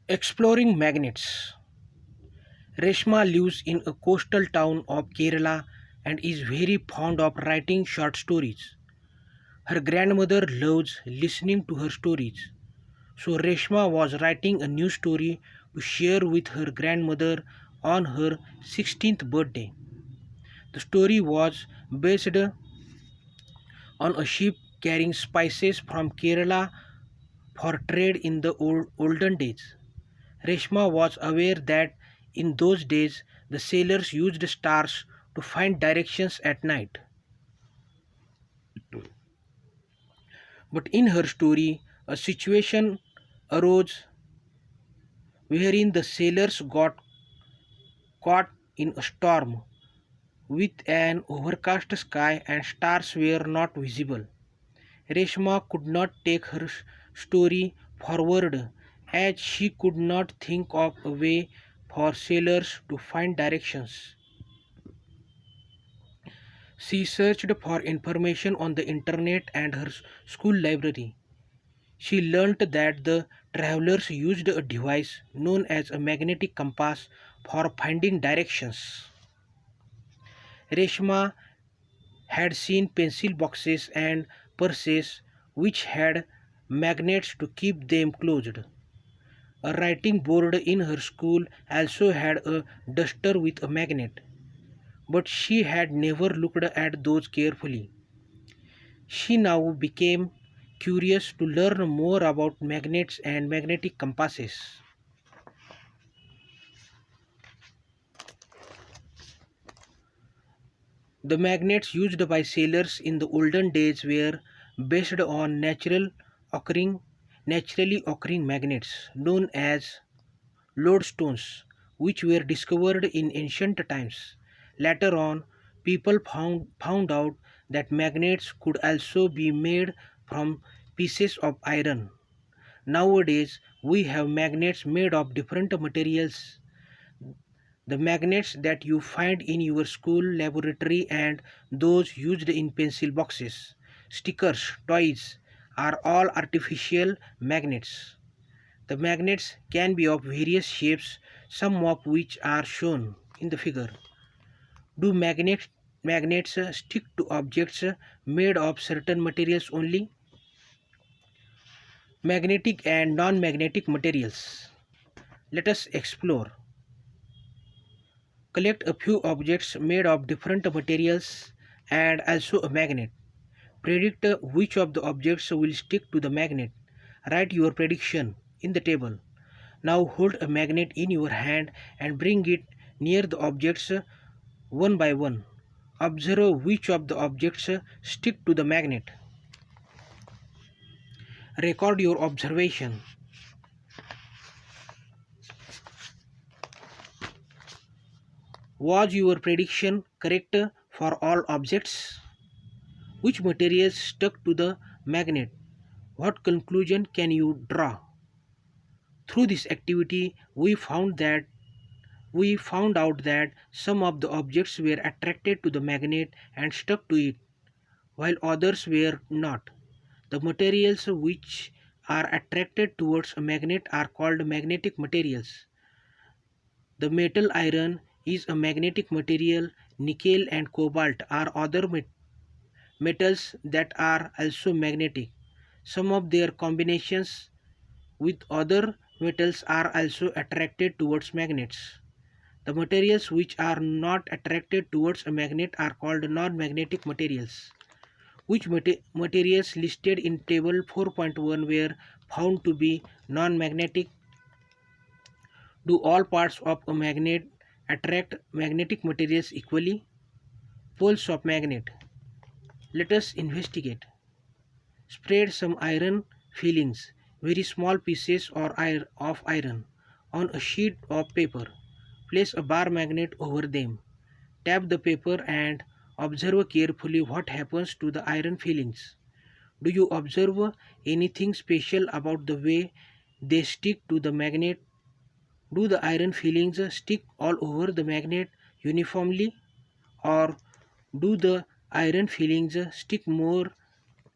Exploring magnets. Reshma lives in a coastal town of Kerala and is very fond of writing short stories. Her grandmother loves listening to her stories. So Reshma was writing a new story to share with her grandmother on her 16th birthday. The story was based on a ship carrying spices from Kerala for trade in the olden days. Reshma was aware that in those days the sailors used stars to find directions at night. But in her story, a situation arose wherein the sailors got caught in a storm with an overcast sky and stars were not visible. Reshma could not take her story forward as she could not think of a way for sailors to find directions. She searched for information on the internet and her school library. She learnt that the travelers used a device known as a magnetic compass for finding directions. Reshma had seen pencil boxes and purses which had magnets to keep them closed. A writing board in her school also had a duster with a magnet, but she had never looked at those carefully. She now became curious to learn more about magnets and magnetic compasses. The magnets used by sailors in the olden days were based on occurring, naturally occurring magnets known as lodestones, which were discovered in ancient times. Later on, people found out that magnets could also be made from pieces of iron. Nowadays, we have magnets made of different materials. The magnets that you find in your school laboratory and those used in pencil boxes, stickers, toys are all artificial magnets. The magnets can be of various shapes, some of which are shown in the figure. Do magnets stick to objects made of certain materials only? Magnetic and non-magnetic materials. Let us explore. Collect a few objects made of different materials and also a magnet. Predict which of the objects will stick to the magnet. Write your prediction in the table. Now hold a magnet in your hand and bring it near the objects one by one. Observe which of the objects stick to the magnet. Record your observation. Was your prediction correct for all objects? Which materials stuck to the magnet? What conclusion can you draw? Through this activity, we found out that some of the objects were attracted to the magnet and stuck to it, while others were not. The materials which are attracted towards a magnet are called magnetic materials. The metal iron is a magnetic material. Nickel and cobalt are other metals that are also magnetic. Some of their combinations with other metals are also attracted towards magnets. The materials which are not attracted towards a magnet are called non-magnetic materials. Which materials listed in table 4.1 were found to be non-magnetic? Do all parts of a magnet attract magnetic materials equally? Poles of magnet. Let us investigate. Spread some iron filings, very small pieces of iron, on a sheet of paper. Place a bar magnet over them. Tap the paper and observe carefully what happens to the iron filings. Do you observe anything special about the way they stick to the magnet? Do the iron filings stick all over the magnet uniformly, or do the iron filings stick more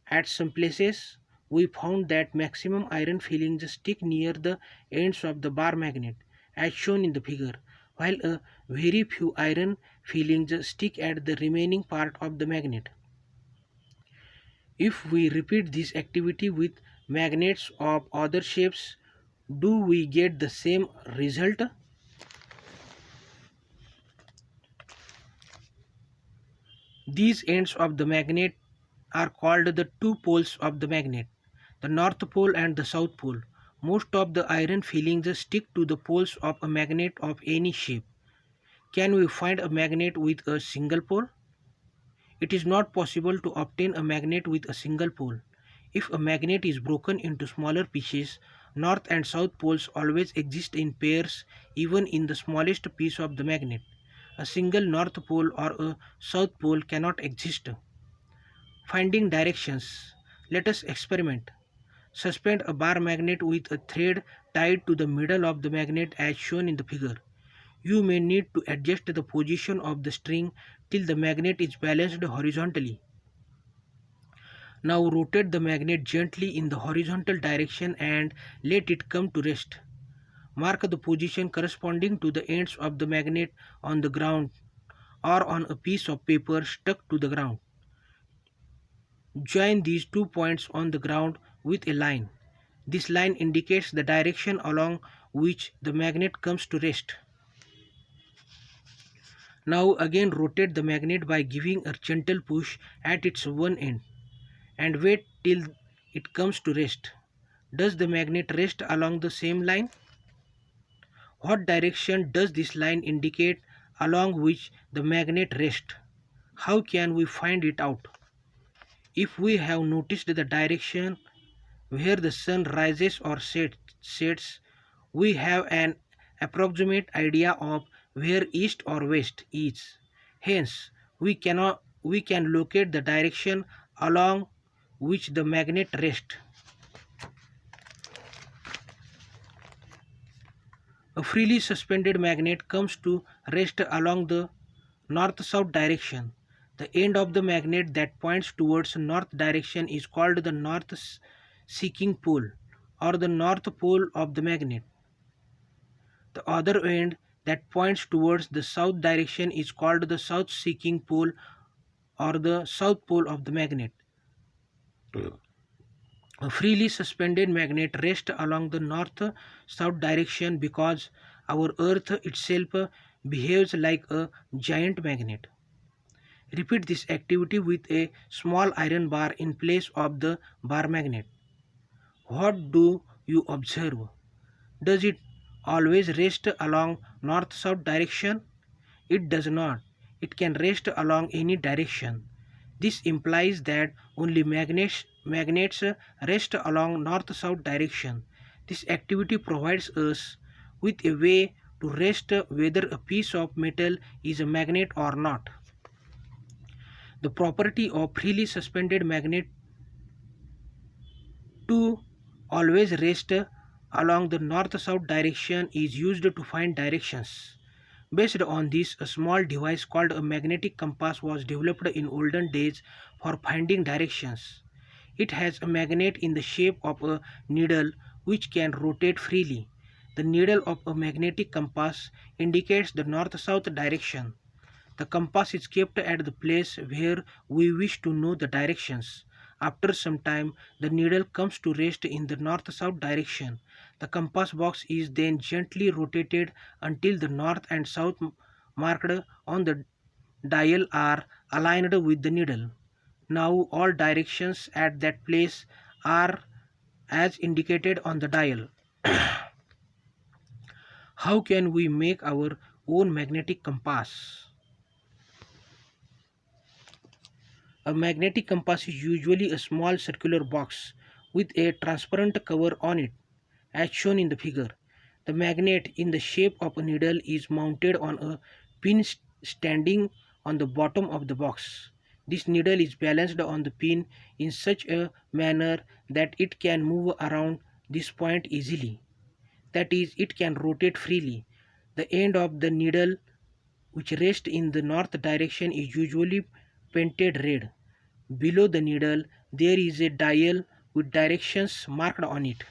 at some places? we found that maximum iron fillings stick near the ends of the bar magnet, as shown in the figure, while a very few iron fillings stick at the remaining part of the magnet. If we repeat this activity with magnets of other shapes, do we get the same result? These ends of the magnet are called the two poles of the magnet, the north pole and the south pole. Most of the iron fillings stick to the poles of a magnet of any shape. Can we find a magnet with a single pole? It is not possible to obtain a magnet with a single pole. If a magnet is broken into smaller pieces, north and south poles always exist in pairs even in the smallest piece of the magnet. A single north pole or a south pole cannot exist. Finding directions. Let us experiment. Suspend a bar magnet with a thread tied to the middle of the magnet as shown in the figure. You may need to adjust the position of the string till the magnet is balanced horizontally. Now rotate the magnet gently in the horizontal direction and let it come to rest. Mark the position corresponding to the ends of the magnet on the ground or on a piece of paper stuck to the ground. Join these 2 points on the ground with a line. This line indicates the direction along which the magnet comes to rest. Now again rotate the magnet by giving a gentle push at its one end and wait till it comes to rest. Does the magnet rest along the same line? What direction does this line indicate along which the magnet rests? How can we find it out? If we have noticed the direction where the sun rises or sets, we have an approximate idea of where east or west is. Hence, we can locate the direction along which the magnet rests. A freely suspended magnet comes to rest along the north-south direction. The end of the magnet that points towards north direction is called the north-seeking pole or the north pole of the magnet. The other end that points towards the south direction is called the south-seeking pole or the south pole of the magnet. A freely suspended magnet rests along the north-south direction because our Earth itself behaves like a giant magnet. Repeat this activity with a small iron bar in place of the bar magnet. What do you observe? Does it always rest along north-south direction? It does not. It can rest along any direction. This implies that only magnets rest along north-south direction. This activity provides us with a way to rest whether a piece of metal is a magnet or not. The property of freely suspended magnet to always rest along the north-south direction is used to find directions. Based on this, a small device called a magnetic compass was developed in olden days for finding directions. It has a magnet in the shape of a needle which can rotate freely. The needle of a magnetic compass indicates the north-south direction. The compass is kept at the place where we wish to know the directions. After some time, the needle comes to rest in the north-south direction. The compass box is then gently rotated until the north and south marked on the dial are aligned with the needle. Now all directions at that place are as indicated on the dial. How can we make our own magnetic compass? A magnetic compass is usually a small circular box with a transparent cover on it, as shown in the figure. The magnet in the shape of a needle is mounted on a pin standing on the bottom of the box. This needle is balanced on the pin in such a manner that it can move around this point easily. That is, it can rotate freely. The end of the needle, which rests in the north direction, is usually painted red. Below the needle, there is a dial with directions marked on it.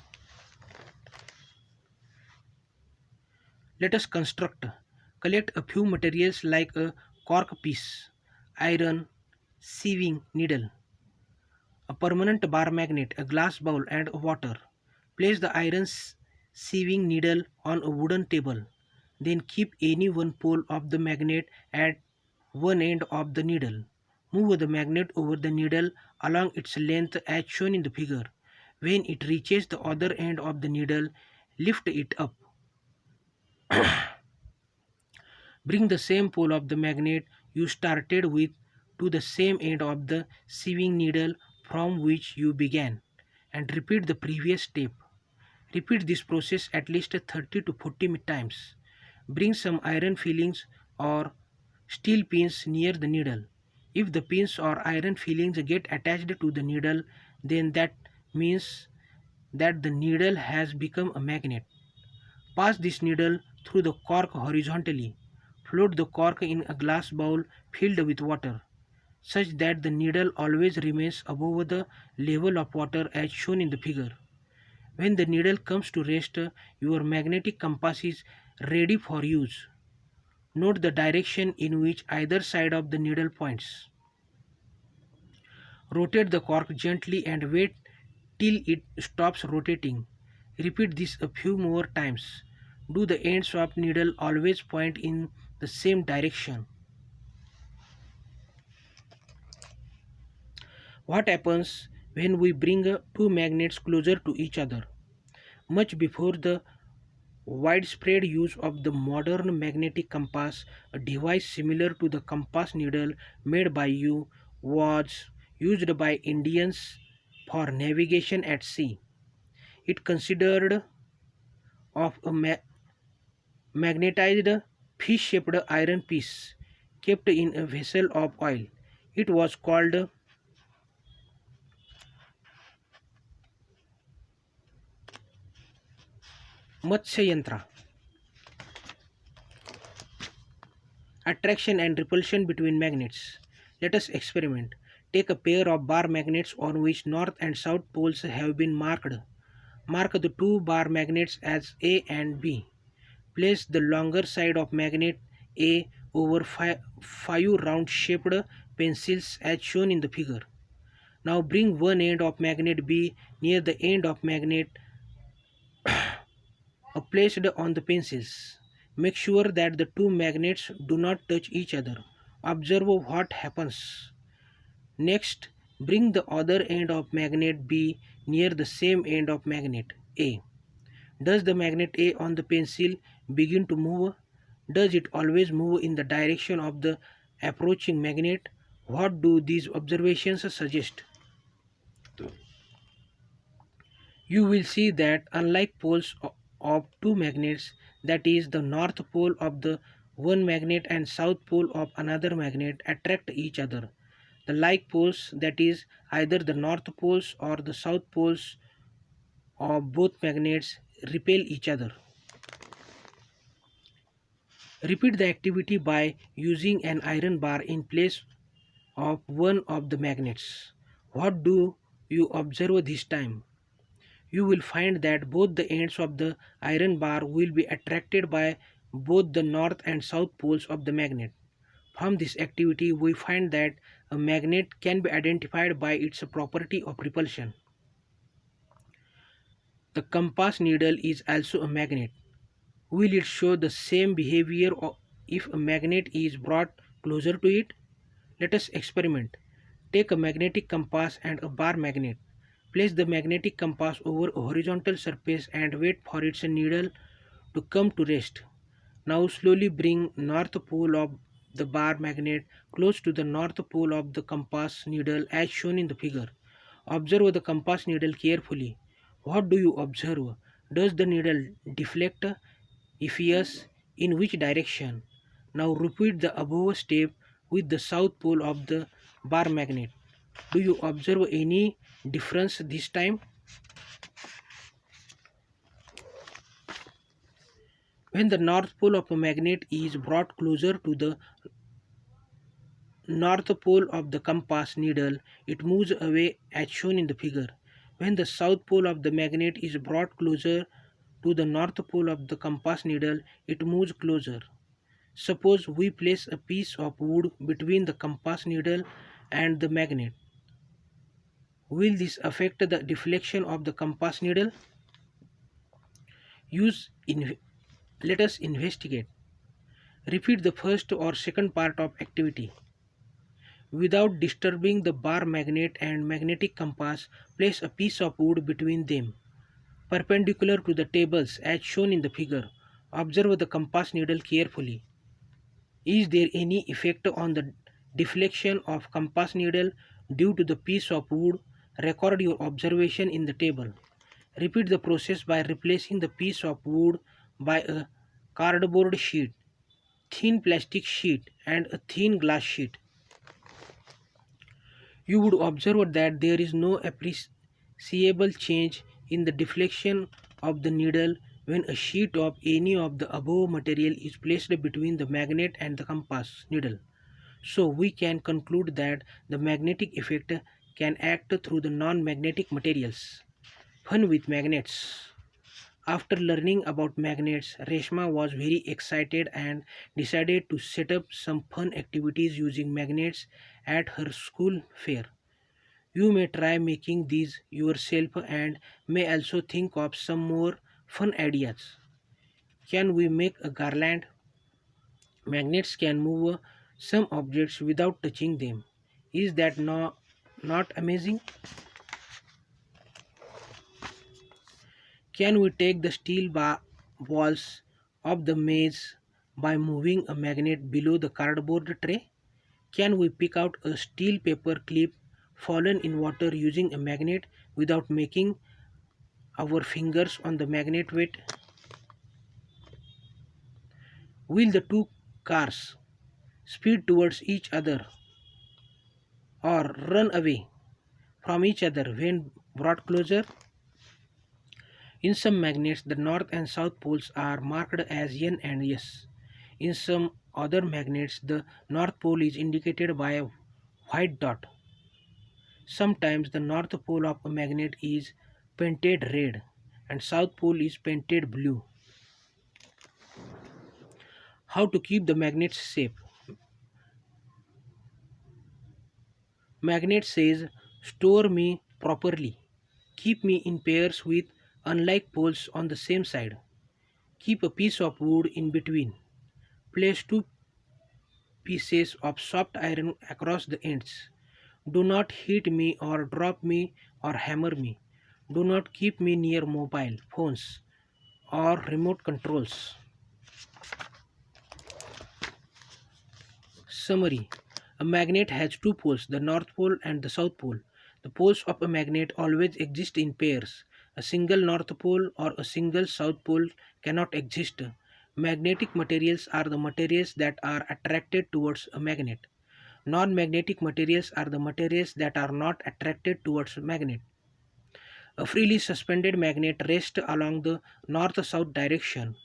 Let us construct. Collect a few materials like a cork piece, iron, sieving needle, a permanent bar magnet, a glass bowl, and water. Place the iron sieving needle on a wooden table. Then keep any one pole of the magnet at one end of the needle. Move the magnet over the needle along its length as shown in the figure. When it reaches the other end of the needle, lift it up. Bring the same pole of the magnet you started with to the same end of the sieving needle from which you began, and repeat the previous step. Repeat this process at least 30 to 40 times. Bring some iron fillings or steel pins near the needle. If the pins or iron fillings get attached to the needle, then that means that the needle has become a magnet. Pass this needle through the cork horizontally. Float the cork in a glass bowl filled with water, such that the needle always remains above the level of water as shown in the figure. When the needle comes to rest, your magnetic compass is ready for use. Note the direction in which either side of the needle points. Rotate the cork gently and wait till it stops rotating. Repeat this a few more times. Do the ends of needle always point in the same direction? What happens when we bring two magnets closer to each other? Much before the widespread use of the modern magnetic compass, a device similar to the compass needle made by you was used by Indians for navigation at sea. It consisted of a magnetized fish-shaped iron piece kept in a vessel of oil. It was called Matsya Yantra. Attraction and repulsion between magnets. Let us experiment. Take a pair of bar magnets on which north and south poles have been marked. Mark the two bar magnets as A and B. Place the longer side of magnet A over five round-shaped pencils as shown in the figure. Now bring one end of magnet B near the end of magnet placed on the pencils. Make sure that the two magnets do not touch each other. Observe what happens. Next, bring the other end of magnet B near the same end of magnet A. Does the magnet A on the pencil begin to move? Does it always move in the direction of the approaching magnet? What do these observations suggest? You will see that unlike poles of two magnets, that is, the north pole of the one magnet and south pole of another magnet, attract each other. The like poles, that is, either the north poles or the south poles of both magnets, repel each other. Repeat the activity by using an iron bar in place of one of the magnets. What do you observe this time? You will find that both the ends of the iron bar will be attracted by both the north and south poles of the magnet. From this activity, we find that a magnet can be identified by its property of repulsion. The compass needle is also a magnet. Will it show the same behavior if a magnet is brought closer to it? Let us experiment. Take a magnetic compass and a bar magnet. Place the magnetic compass over a horizontal surface and wait for its needle to come to rest. Now slowly bring north pole of the bar magnet close to the north pole of the compass needle as shown in the figure. Observe the compass needle carefully. What do you observe? Does the needle deflect? If yes, in which direction? Now repeat the above step with the south pole of the bar magnet. Do you observe any difference this time? When the north pole of a magnet is brought closer to the north pole of the compass needle, it moves away as shown in the figure. When the south pole of the magnet is brought closer to the north pole of the compass needle, it moves closer. Suppose we place a piece of wood between the compass needle and the magnet. Will this affect the deflection of the compass needle? Use in, Let us investigate. Repeat the first or second part of activity. Without disturbing the bar magnet and magnetic compass, place a piece of wood between them, perpendicular to the tables as shown in the figure. Observe the compass needle carefully. Is there any effect on the deflection of compass needle due to the piece of wood? Record your observation in the table. Repeat the process by replacing the piece of wood by a cardboard sheet, thin plastic sheet, and a thin glass sheet. You would observe that there is no appreciable change in the deflection of the needle when a sheet of any of the above material is placed between the magnet and the compass needle. So we can conclude that the magnetic effect can act through the non-magnetic materials. Fun with magnets. After learning about magnets, Reshma was very excited and decided to set up some fun activities using magnets at her school fair. You may try making these yourself and may also think of some more fun ideas. Can we make a garland? Magnets can move some objects without touching them. Is that not amazing? Can we take the steel walls of the maze by moving a magnet below the cardboard tray? Can we pick out a steel paper clip fallen in water using a magnet without making our fingers on the magnet wet? Will the two cars speed towards each other or run away from each other when brought closer? In some magnets, the north and south poles are marked as N and S. In some other magnets, the north pole is indicated by a white dot. Sometimes the north pole of a magnet is painted red and south pole is painted blue. How to keep the magnets safe? Magnet says store me properly. Keep me in pairs with unlike poles on the same side. Keep a piece of wood in between. Place two pieces of soft iron across the ends. Do not hit me or drop me or hammer me. Do not keep me near mobile phones or remote controls. Summary. A magnet has two poles, the north pole and the south pole. The poles of a magnet always exist in pairs. A single north pole or a single south pole cannot exist. Magnetic materials are the materials that are attracted towards a magnet. Non-magnetic materials are the materials that are not attracted towards a magnet. A freely suspended magnet rests along the north-south direction.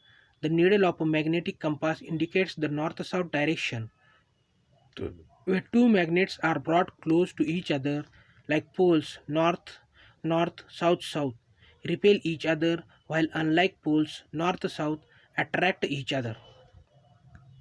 The needle of a magnetic compass indicates the north-south direction. Where two magnets are brought close to each other, like poles north, north, south, south, repel each other, while unlike poles north, south attract each other.